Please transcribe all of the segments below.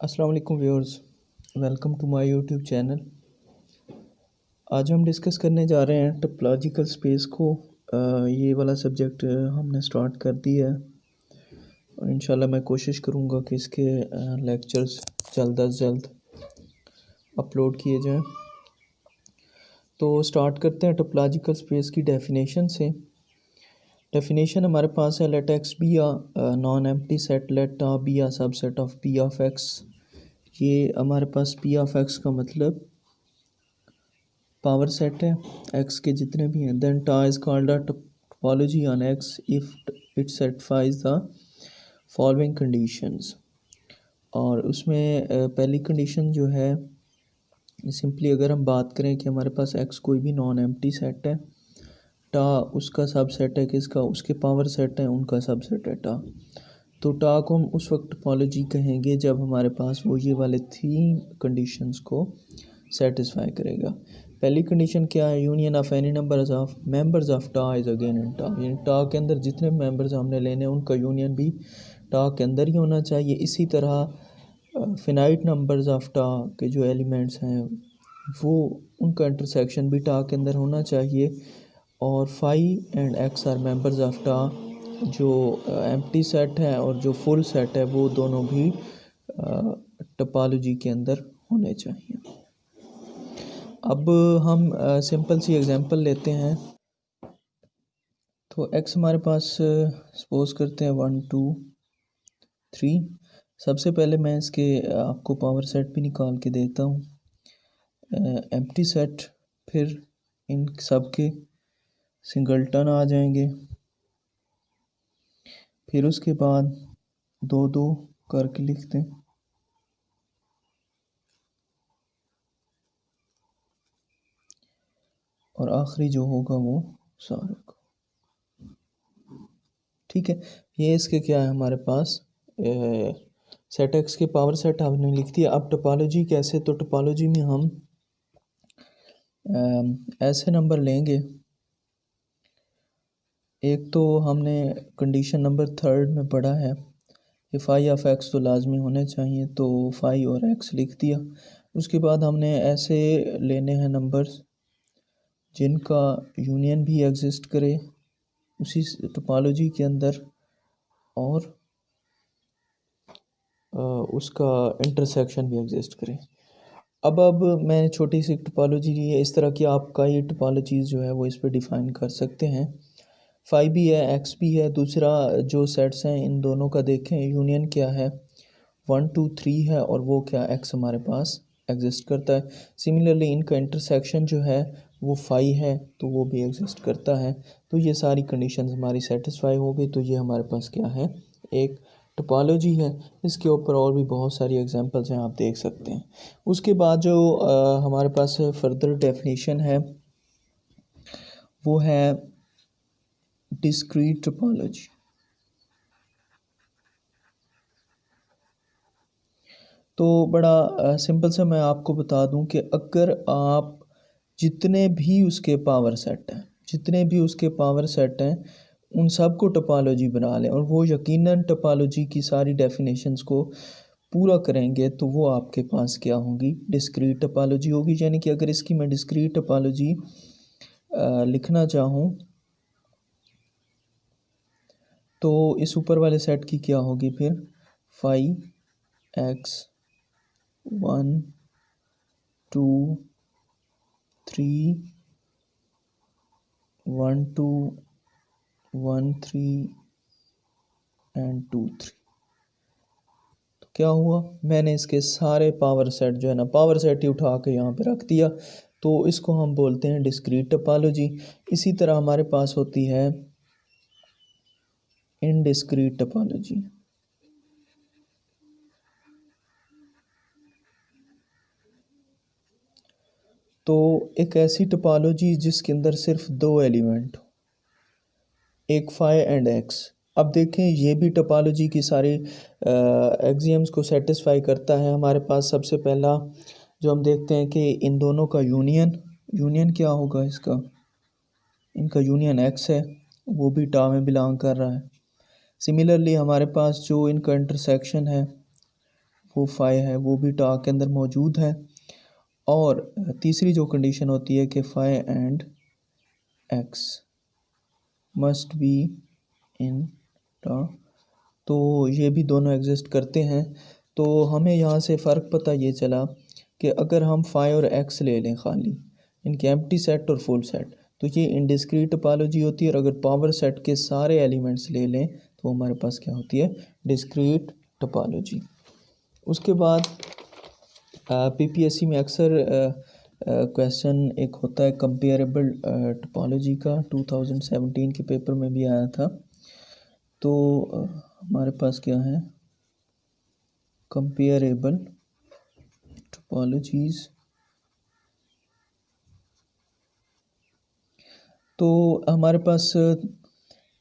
अस्सलाम वालेकुम viewers, welcome to my YouTube channel. आज हम डिस्कस करने जा रहे हैं टोपोलॉजिकल स्पेस को। ये वाला सब्जेक्ट हमने स्टार्ट कर दिया है और इंशाल्लाह मैं कोशिश करूँगा कि इसके लेक्चर्स जल्द अज जल्द अपलोड किए जाएं। तो स्टार्ट करते हैं टोपोलॉजिकल स्पेस की डेफिनेशन से। डेफिनेशन हमारे पास है, let X be a non empty set, let A be a subset of P of X. ये हमारे पास पी ऑफ एक्स का मतलब पावर सेट है, एक्स के जितने भी हैं। देन टा is called a topology on x if it satisfies the following conditions. और उसमें पहली कंडीशन जो है, सिंपली अगर हम बात करें कि हमारे पास एक्स कोई भी नॉन एम्प्टी सेट है, टा उसका सबसेट है, किसका, उसके पावर सेट है, उनका सबसेट है टा। तो टा को हम उस वक्त टोपोलॉजी कहेंगे जब हमारे पास वो ये वाले 3 कंडीशंस को सेटिस्फाई करेगा। पहली कंडीशन क्या है, union of any numbers of members of टा इज़ अगेन इन टा। यानी टा के अंदर जितने मेंबर्स हमने लेने हैं उनका यूनियन भी टा के अंदर ही होना चाहिए। इसी तरह फिनाइट नंबर्स ऑफ टा के जो एलिमेंट्स हैं वो उनका इंटरसेक्शन भी टा के अंदर होना चाहिए। और phi and X are members of tau, जो एम्प्टी सेट है और जो फुल सेट है वो दोनों भी टोपोलॉजी के अंदर होने चाहिए। अब हम सिंपल सी एग्जांपल लेते हैं। तो एक्स हमारे पास सपोज करते हैं 1 2 3। सबसे पहले मैं इसके आपको पावर सेट भी निकाल के देता हूँ, एम्प्टी सेट। फिर इन सब के सिंगलटन आ जाएंगे। फिर उसके बाद 2 2 करके लिखते हैं। और आखिरी जो होगा वो सारे को, ठीक है। ये इसके क्या है हमारे पास सेट एक्स के पावर सेट हमने लिख दिया। अब टोपोलॉजी कैसे, तो टोपोलॉजी में हम ऐसे नंबर लेंगे। एक तो हमने कंडीशन नंबर 3 में पढ़ा है कि फाई ऑफ एक्स तो लाजमी होने चाहिए, तो फाई और एक्स लिख दिया। उसके बाद हमने ऐसे लेने हैं नंबर्स जिनका यूनियन भी एग्जिस्ट करे उसी टोपोलॉजी के अंदर और उसका इंटरसेक्शन भी एग्जिस्ट करे। अब मैंने छोटी सी टोपोलॉजी ली है। इस तरह की आपका ये टोपोलॉजीज़ जो है वो इस पर डिफ़ाइन कर सकते हैं। फाई भी है, एक्स भी है। दूसरा जो सेट्स हैं इन दोनों का देखें, यूनियन क्या है, 1 2 3 है और वो क्या, एक्स हमारे पास एग्जिस्ट करता है। सिमिलरली इनका इंटरसेक्शन जो है वो फाई है तो वो भी एग्जिस्ट करता है। तो ये सारी कंडीशंस हमारी सेटिस्फाई हो गई। तो ये हमारे पास क्या है, एक टोपोलॉजी है। इसके ऊपर और भी बहुत सारी एग्जांपल्स हैं, आप देख सकते हैं। उसके बाद जो हमारे पास फर्दर डेफिनेशन है वो है डिस्क्रीट टोपोलॉजी। तो बड़ा सिंपल सा मैं आपको बता दूं कि अगर आप जितने भी उसके पावर सेट हैं उन सब को टोपोलॉजी बना लें और वो यकीनन टोपोलॉजी की सारी डेफिनेशंस को पूरा करेंगे, तो वो आपके पास क्या होगी, डिस्क्रीट टोपोलॉजी होगी। यानी कि अगर इसकी मैं डिस्क्रीट टोपोलॉजी लिखना चाहूँ तो इस ऊपर वाले सेट की क्या होगी फिर, फाई एक्स 1 2 3 1 2 1 3 एंड 2 3। तो क्या हुआ, मैंने इसके सारे पावर सेट जो है ना, पावर सेट ही उठा के यहाँ पे रख दिया। तो इसको हम बोलते हैं डिस्क्रीट टोपोलॉजी। इसी तरह हमारे पास होती है इनडिस्क्रीट टोपोलॉजी। तो एक ऐसी टोपोलॉजी जिसके अंदर सिर्फ 2 एलिमेंट, एक फाई एंड एक्स। अब देखें ये भी टोपोलॉजी की सारी एक्सियम्स को सेटिस्फाई करता है। हमारे पास सबसे पहला जो हम देखते हैं कि इन दोनों का यूनियन क्या होगा, इसका, इनका यूनियन एक्स है, वो भी टा में बिलोंग कर रहा है। सिमिलरली हमारे पास जो इनका इंटरसेक्शन है वो फाई है वो भी टा के अंदर मौजूद है। और तीसरी जो कंडीशन होती है कि phi and X must be in tau, तो ये भी दोनों एग्जिस्ट करते हैं। तो हमें यहाँ से फ़र्क पता ये चला कि अगर हम फाई और एक्स ले लें खाली इनके एम्प्टी सेट और फुल सेट, तो ये इंडिस्क्रीट टोपोलॉजी होती है। और अगर पावर सेट के सारे एलिमेंट्स ले लें तो हमारे पास क्या होती है, डिस्क्रीट टोपोलॉजी। उसके बाद पीपीएससी में अक्सर क्वेश्चन एक होता है कंपेरेबल टोपोलॉजी का, 2017 के पेपर में भी आया था। तो हमारे पास क्या है, कंपेरेबल टोपोलॉजीज़। तो हमारे पास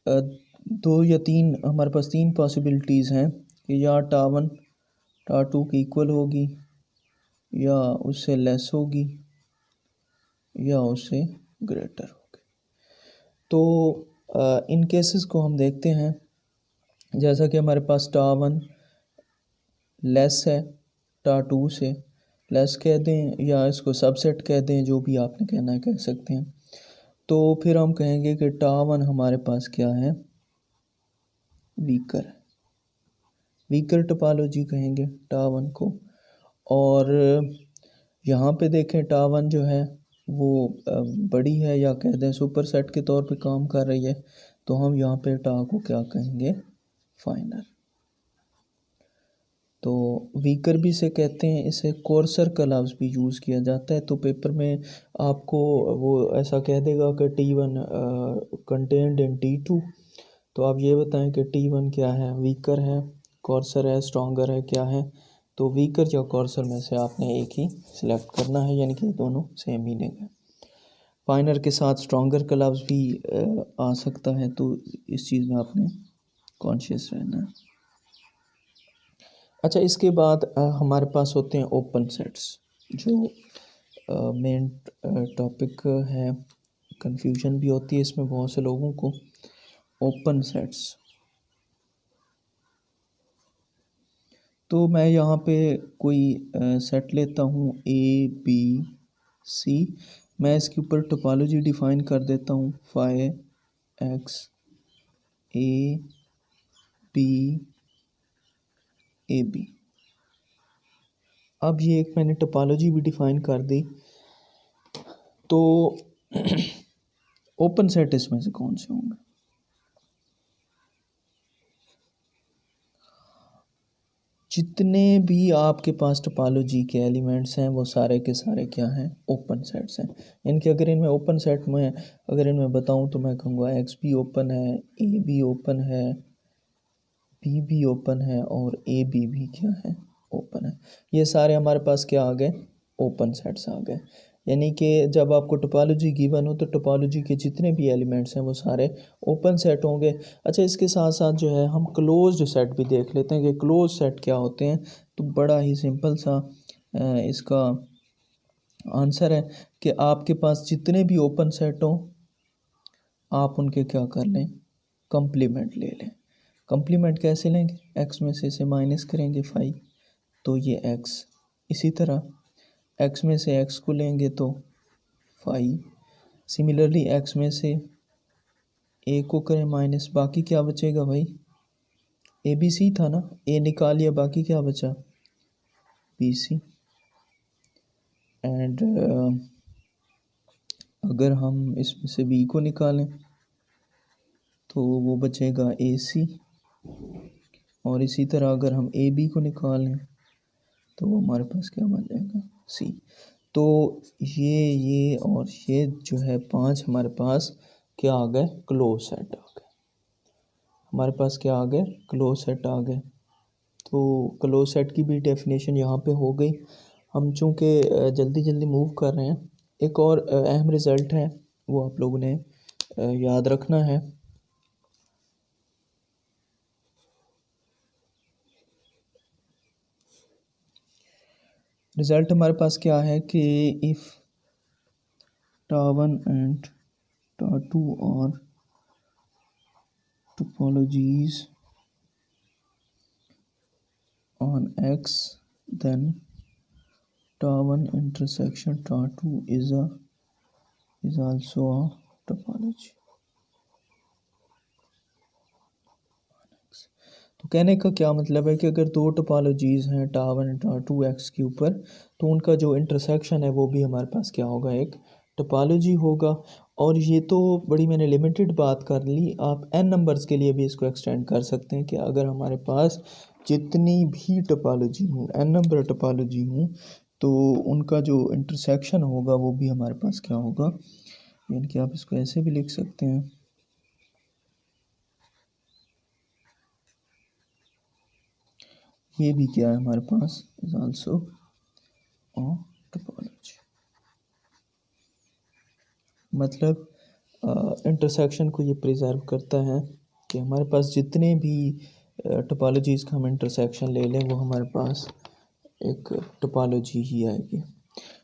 दो या तीन, हमारे पास तीन पॉसिबिलिटीज़ हैं कि या टा वन टा टू की इक्वल होगी, या उससे लेस होगी, या उससे ग्रेटर होगी। तो इन केसेस को हम देखते हैं। जैसा कि हमारे पास टा वन लेस है टा टू से, लेस कह दें या इसको सबसेट कह दें, जो भी आपने कहना है कह सकते हैं। तो फिर हम कहेंगे कि टा वन हमारे पास क्या है, वीकर, वीकर टोपोलॉजी कहेंगे टा वन को। और यहाँ पे देखें टा वन जो है वो बड़ी है, या कह दें सुपर सेट के तौर पे काम कर रही है, तो हम यहाँ पे टा को क्या कहेंगे, फाइनल। तो वीकर भी से कहते हैं, इसे कोर्सर का लफ्ज़ भी यूज़ किया जाता है। तो पेपर में आपको वो ऐसा कह देगा कि T1 कंटेंड इन T2, तो आप ये बताएं कि T1 क्या है, वीकर है, कोर्सर है, स्ट्रॉन्गर है, क्या है। तो वीकर या कोर्सर में से आपने एक ही सिलेक्ट करना है, यानी कि दोनों सेम मीनिंग है। फाइनर के साथ स्ट्रॉन्गर का लफ्ज़ भी आ सकता है, तो इस चीज़ में आपने कॉन्शियस रहना है। अच्छा, इसके बाद हमारे पास होते हैं ओपन सेट्स, जो मेन टॉपिक है। कंफ्यूजन भी होती है इसमें बहुत से लोगों को। ओपन सेट्स, तो मैं यहाँ पे कोई सेट लेता हूँ ए बी सी, मैं इसके ऊपर टोपोलॉजी डिफ़ाइन कर देता हूँ, phi X A B A B. अब ये एक मैंने टोपोलॉजी भी डिफ़ाइन कर दी। तो ओपन सेट इसमें से कौन से होंगे, जितने भी आपके पास टोपोलॉजी के एलिमेंट्स हैं वो सारे के सारे क्या हैं, ओपन सेट्स हैं। इनके अगर इनमें ओपन सेट में अगर इनमें बताऊं तो मैं कहूँगा एक्स भी ओपन है, ए भी ओपन है, बी भी ओपन है, और ए बी भी क्या है, ओपन है। ये सारे हमारे पास क्या आ गए, ओपन सेट्स आ गए। यानी कि जब आपको टोपोलॉजी गिवन हो तो टोपोलॉजी के जितने भी एलिमेंट्स हैं वो सारे ओपन सेट होंगे। अच्छा, इसके साथ साथ जो है हम क्लोज्ड सेट भी देख लेते हैं कि क्लोज सेट क्या होते हैं। तो बड़ा ही सिंपल सा इसका आंसर है कि आपके पास जितने भी ओपन सेट हों आप उनके क्या कर लें, कंप्लीमेंट ले लें। कंप्लीमेंट कैसे लेंगे, एक्स में से इसे माइनस करेंगे फाइव, तो ये एक्स। इसी तरह एक्स में से एक्स को लेंगे तो फाइव। सिमिलरली एक्स में से ए को करें माइनस, बाकी क्या बचेगा भाई, ए बी सी था ना, ए निकाल लिया, बाकी क्या बचा, बी सी। एंड अगर हम इसमें से बी को निकालें तो वो बचेगा ए सी। और इसी तरह अगर हम ए बी को निकालें तो वो हमारे पास क्या बन जाएगा, सी। तो ये और ये जो है पांच हमारे पास क्या आ गए, क्लोज सेट आ गए। हमारे पास क्या आ गए, क्लोज सेट आ गए। तो क्लोज सेट की भी डेफिनेशन यहाँ पे हो गई। हम चूँकि जल्दी जल्दी मूव कर रहे हैं, एक और अहम रिज़ल्ट है वो आप लोगों ने याद रखना है। रिज़ल्ट हमारे पास क्या है कि इफ़ टा वन एंड टा टू और topologies on X then ta1 intersection ta2 is also a topology। तो कहने का क्या मतलब है कि अगर दो टोपोलॉजीज़ हैं ta1 और ta2 एक्स के ऊपर, तो उनका जो इंटरसेक्शन है वो भी हमारे पास क्या होगा, एक टोपोलॉजी होगा। और ये तो बड़ी मैंने लिमिटेड बात कर ली, आप n नंबर्स के लिए भी इसको एक्सटेंड कर सकते हैं कि अगर हमारे पास जितनी भी टोपोलॉजी हो, n नंबर टोपोलॉजी हो, तो उनका जो इंटरसेक्शन होगा वो भी हमारे पास क्या होगा, यानी कि आप इसको ऐसे भी लिख सकते हैं, ये भी क्या है हमारे पास, इज आल्सो अ टोपोलॉजी। मतलब इंटरसेक्शन को ये प्रिजर्व करता है कि हमारे पास जितने भी टोपोलॉजीज़ का हम इंटरसेक्शन ले लें वो हमारे पास एक टोपोलॉजी ही आएगी।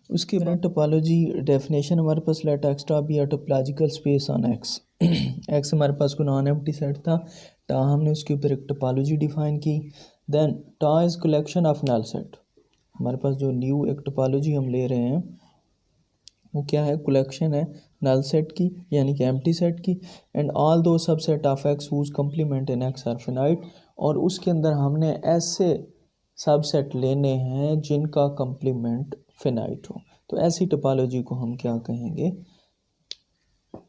उसके बाद टोपोलॉजी डेफिनेशन हमारे पास let extra be a topological space on X. X हमारे पास कोई नॉन एम्प्टी सेट था, टा हमने उसके ऊपर एक टोपोलॉजी डिफाइन की। Then tau is collection of null set. हमारे पास जो न्यू एक टोपोलॉजी हम ले रहे हैं वो क्या है, कलेक्शन है नल सेट की यानी कि एम्प्टी सेट की, and all those subset of X whose complement in X are finite. और उसके अंदर हमने ऐसे सबसेट लेने हैं जिनका कम्प्लीमेंट फिनाइट हो। तो ऐसी टोपोलॉजी को हम क्या कहेंगे,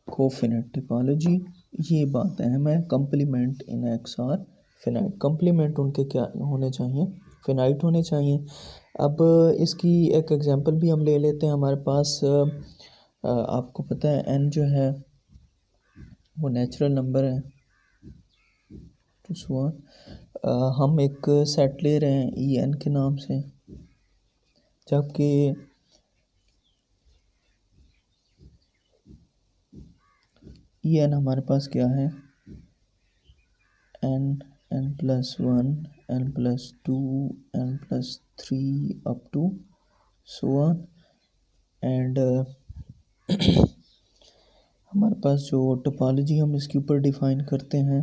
कोफिनाइट टोपोलॉजी। ये बात अहम है, complement in X are finite, complement उनके क्या होने चाहिए, फिनाइट होने चाहिए। अब इसकी एक एग्जांपल भी हम ले लेते हैं। हमारे पास आपको पता है n जो है वो नेचुरल नंबर है, तो सो हम एक सेट ले रहे हैं ई एन के नाम से, जबकि ई एन हमारे पास क्या है, N, N plus one, N plus two, N plus three up to so on. And हमारे पास जो टोपोलॉजी हम इसके ऊपर डिफ़ाइन करते हैं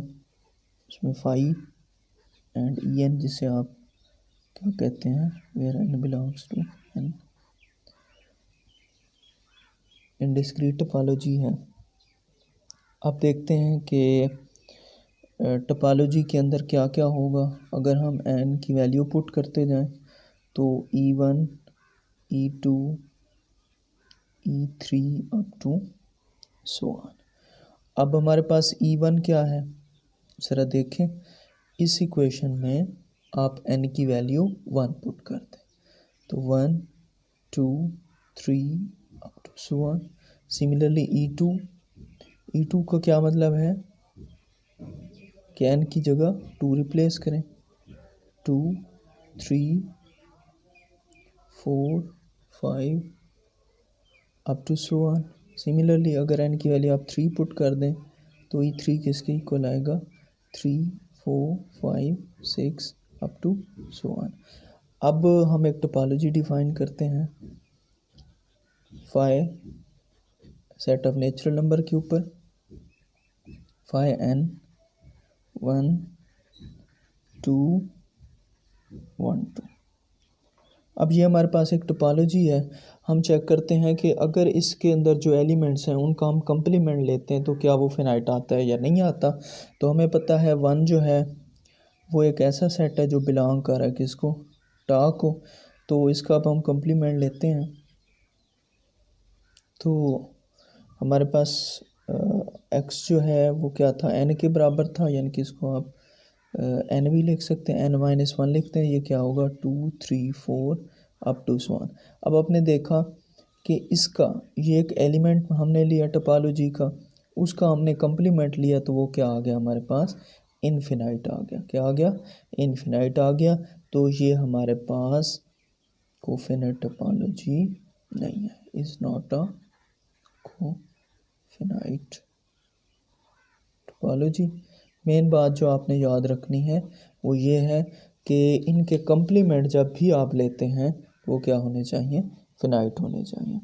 उसमें फाई एंड ई एन, जिसे आप क्या कहते हैं, where N belongs to N, indiscrete topology है। अब देखते हैं कि टोपोलॉजी के अंदर क्या क्या होगा अगर हम एन की वैल्यू पुट करते जाएं। तो E1, E2, E3 up to so on. अब हमारे पास E1 क्या है, ज़रा देखें, इस इक्वेशन में आप n की वैल्यू 1 पुट कर दें, तो 1, 2, 3 up to so on. Similarly E2 का क्या मतलब है कि n की जगह 2 रिप्लेस करें, 2, 3, 4, 5 up to so on. Similarly अगर n की वैल्यू आप 3 पुट कर दें तो E3 किसके इक्वल आएगा, 3, 4, 5, 6 अप टू सो ऑन। अब हम एक टोपोलॉजी डिफाइन करते हैं phi set of natural number के ऊपर, फाई n 1, 2, 1, 2। अब ये हमारे पास एक टोपोलॉजी है। हम चेक करते हैं कि अगर इसके अंदर जो एलिमेंट्स हैं उनका हम कंप्लीमेंट लेते हैं तो क्या वो फिनाइट आता है या नहीं आता। तो हमें पता है 1 जो है वो एक ऐसा सेट है जो बिलोंग कर रहा है किसको, टा को। तो इसका अब हम कंप्लीमेंट लेते हैं तो हमारे पास एक्स जो है वो क्या था, एन के बराबर था, यानी कि इसको आप एन भी लिख सकते हैं, n-1 लिखते हैं। ये क्या होगा, 2, 3, 4 अप टू सो ऑन। अब आपने देखा कि इसका ये एक एलिमेंट हमने लिया टोपोलॉजी का, उसका हमने कंप्लीमेंट लिया तो वो क्या आ गया हमारे पास, इनफिनाइट आ गया। क्या आ गया, इनफिनाइट आ गया। तो ये हमारे पास कोफिनाइट टोपोलॉजी नहीं है, is not a cofinite topology. Main बात जो आपने याद रखनी है वो ये है कि इनके कंप्लीमेंट जब भी आप लेते हैं वो क्या होने चाहिए, फिनाइट होने चाहिए।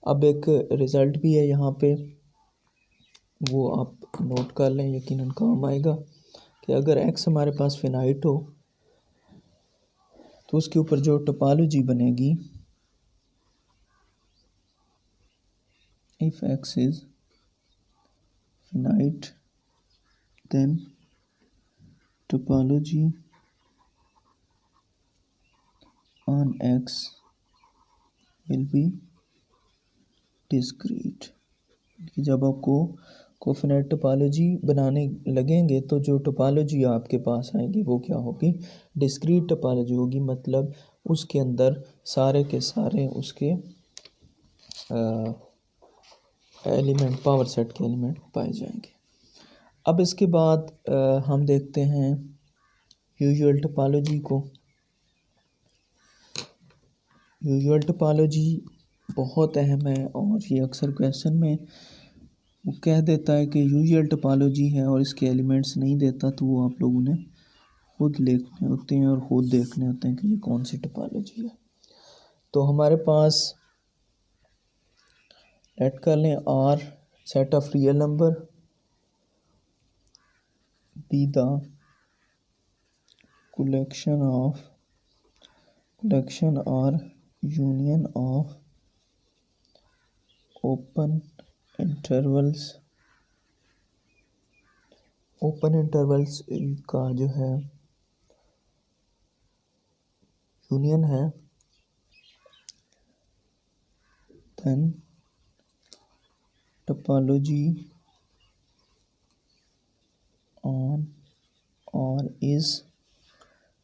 अब एक रिज़ल्ट भी है यहाँ पे, वो आप नोट कर लें, यकीनन काम आएगा, कि अगर x हमारे पास फिनाइट हो तो उसके ऊपर जो टोपोलॉजी बनेगी, if x is finite then topology on x will be discrete। कि जब आपको कोफिनाइट टोपोलॉजी बनाने लगेंगे तो जो टोपोलॉजी आपके पास आएगी वो क्या होगी, डिस्क्रीट टोपोलॉजी होगी। मतलब उसके अंदर सारे के सारे उसके एलिमेंट, पावर सेट के एलिमेंट पाए जाएंगे। अब इसके बाद हम देखते हैं यूजुअल टोपोलॉजी को। यूजुअल टोपोलॉजी बहुत अहम है और ये अक्सर क्वेश्चन में वो कह देता है कि यूजुअल टोपोलॉजी है और इसके एलिमेंट्स नहीं देता, तो वो आप लोगों ने खुद लिखने होते हैं और खुद देखने होते हैं कि ये कौन सी टोपोलॉजी है। तो हमारे पास लेट कर लें R set of real number be the collection or union of open intervals का जो है यूनियन है, then topology on R is,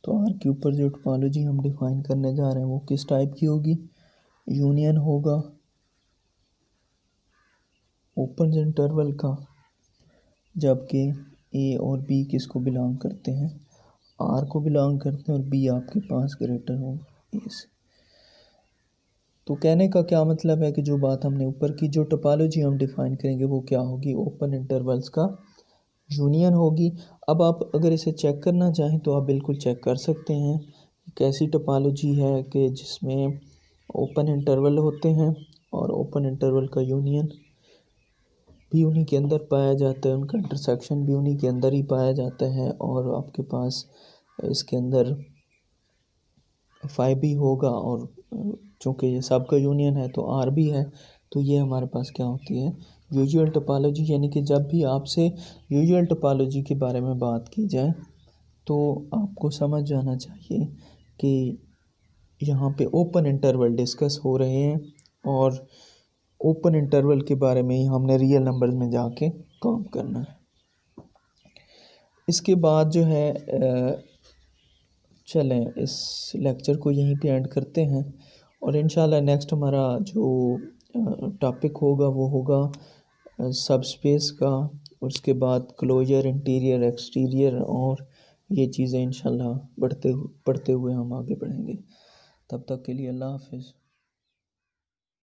तो आर के ऊपर जो टोपोलॉजी हम डिफाइन करने जा रहे हैं वो किस टाइप की होगी, यूनियन होगा ओपन इंटरवल का, जबकि ए और बी किसको बिलोंग करते हैं, आर को बिलोंग करते हैं, और बी आपके पास ग्रेटर होगा ए से। तो कहने का क्या मतलब है कि जो बात हमने ऊपर की, जो टोपोलॉजी हम डिफाइन करेंगे वो क्या होगी, ओपन इंटरवल्स का यूनियन होगी। अब आप अगर इसे चेक करना चाहें तो आप बिल्कुल चेक कर सकते हैं कैसी टोपोलॉजी है कि जिसमें ओपन इंटरवल होते हैं और ओपन इंटरवल का यूनियन भी उन्हीं के अंदर पाया जाता है, उनका इंटरसेक्शन भी उन्हीं के अंदर ही पाया जाता है, और आपके पास इसके अंदर फाई भी होगा, और चूँकि ये सब का यूनियन है तो आर भी है। तो ये हमारे पास क्या होती है, यूजुअल टोपोलॉजी। यानी कि जब भी आपसे यूजुअल टोपोलॉजी के बारे में बात की जाए तो आपको समझ जाना चाहिए कि यहाँ पे ओपन इंटरवल डिस्कस हो रहे हैं, और ओपन इंटरवल के बारे में ही हमने रियल नंबर्स में जाके काम करना है। इसके बाद जो है चलें इस लेक्चर को यहीं पे एंड करते हैं, और इंशाल्लाह नेक्स्ट हमारा जो टॉपिक होगा वो होगा सब स्पेस का, उसके बाद क्लोजर, इंटीरियर, एक्सटीरियर, और ये चीज़ें इंशाल्लाह पढ़ते हुए हम आगे बढ़ेंगे। तब तक के लिए अल्लाह हाफ़िज़।